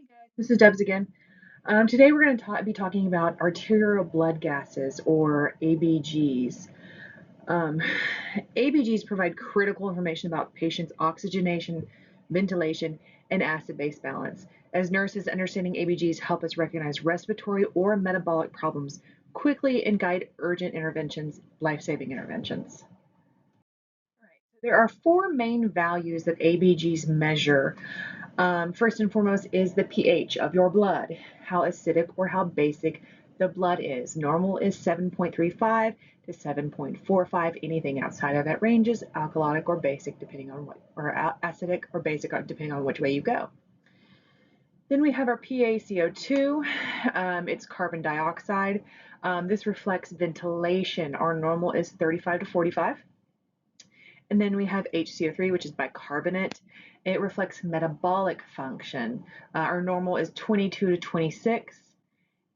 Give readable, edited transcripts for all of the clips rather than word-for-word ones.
Hey guys, this is Debs again. Today we're going to be talking about arterial blood gases or ABGs. Um, ABGs provide critical information about patients' oxygenation, ventilation, and acid-base balance. As nurses, understanding ABGs help us recognize respiratory or metabolic problems quickly and guide urgent interventions, life-saving interventions. There are four main values that ABGs measure. First and foremost is the pH of your blood, how acidic or how basic the blood is. Normal is 7.35 to 7.45. Anything outside of that range is alkalotic or basic, depending on what, or acidic or basic, depending on which way you go. Then we have our PaCO2. It's carbon dioxide. This reflects ventilation. Our normal is 35 to 45. And then we have HCO3, which is bicarbonate. It reflects metabolic function. Our normal is 22 to 26.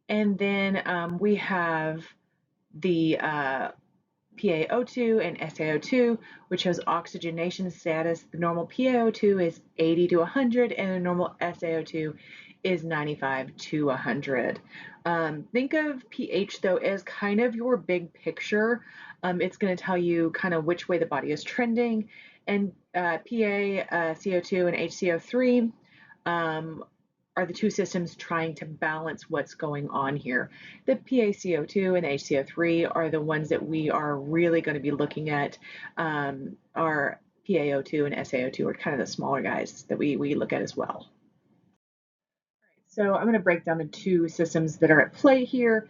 And then we have the PaO2 and SaO2, which shows oxygenation status. The normal PaO2 is 80 to 100, and the normal SaO2 is 95 to 100. Think of pH though as kind of your big picture. It's going to tell you kind of which way the body is trending, and PaCO2 and HCO3 are the two systems trying to balance what's going on here. The PaCO2 and HCO3 are the ones that we are really going to be looking at. Our PaO2 and SaO2 are kind of the smaller guys that we look at as well. So I'm going to break down the two systems that are at play here.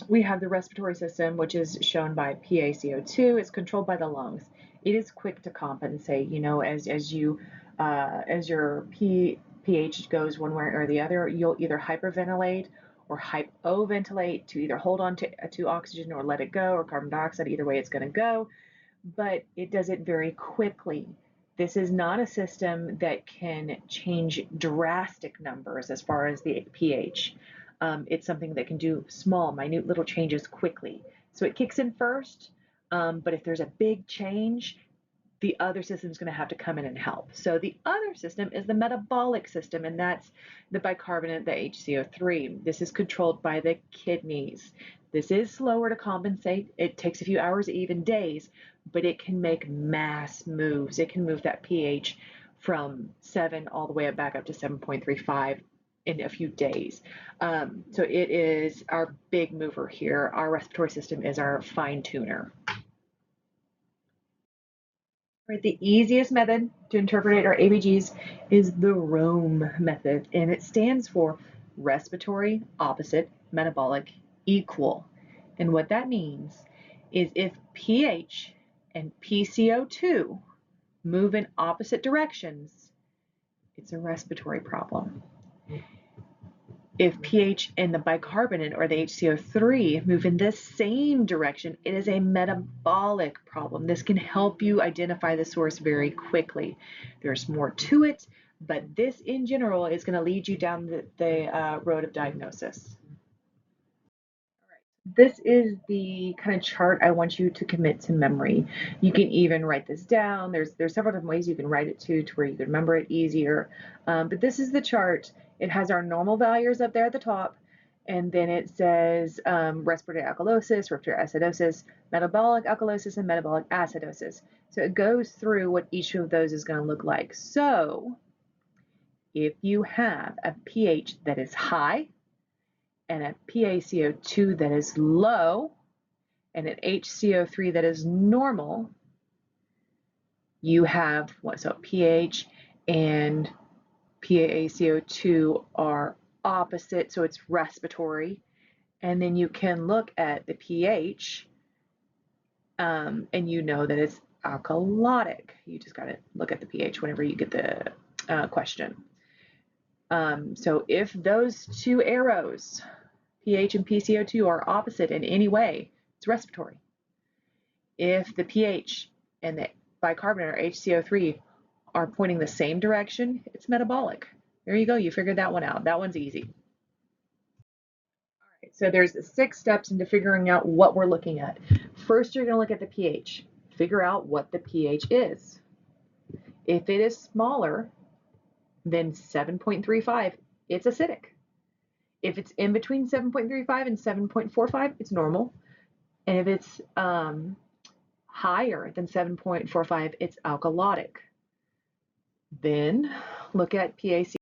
We have the respiratory system, which is shown by PaCO2. It's controlled by the lungs. It is quick to compensate. You know, as your pH goes one way or the other, you'll either hyperventilate or hypoventilate to either hold on to oxygen or let it go, or carbon dioxide. Either way, it's going to go, but it does it very quickly. This is not a system that can change drastic numbers as far as the pH. It's something that can do small, minute little changes quickly. So it kicks in first, but if there's a big change, the other system is going to have to come in and help. So the other system is the metabolic system, and that's the bicarbonate, the HCO3. This is controlled by the kidneys. This is slower to compensate. It takes a few hours, even days, but it can make mass moves. It can move that pH from 7 all the way back up to 7.35 in a few days. So it is our big mover here. Our respiratory system is our fine tuner. Right, the easiest method to interpret our ABGs is the Rome method, and it stands for respiratory, opposite, metabolic, equal. And what that means is if pH and PCO2 move in opposite directions, it's a respiratory problem. If pH and the bicarbonate or the HCO3 move in the same direction, it is a metabolic problem. This can help you identify the source very quickly. There's more to it, but this in general is going to lead you down the road of diagnosis. This is the kind of chart I want you to commit to memory. You can even write this down. There's several different ways you can write it to where you can remember it easier. But this is the chart. It has our normal values up there at the top, and then it says respiratory alkalosis, respiratory acidosis, metabolic alkalosis, and metabolic acidosis. So it goes through what each of those is going to look like. So if you have a pH that is high, and a PaCO2 that is low, and an HCO3 that is normal, you have what? So pH and PaCO2 are opposite, so it's respiratory. And then you can look at the pH, and you know that it's alkalotic. You just got to look at the pH whenever you get the question. So if those two arrows, pH and PCO2, are opposite in any way, it's respiratory. If the pH and the bicarbonate or HCO3 are pointing the same direction, it's metabolic. There you go. You figured that one out. That one's easy. All right, so there's 6 steps into figuring out what we're looking at. First, you're going to look at the pH. Figure out what the pH is. If it is smaller then 7.35, it's acidic. If it's in between 7.35 and 7.45, it's normal. And if it's higher than 7.45, it's alkalotic. Then look at PaCO2.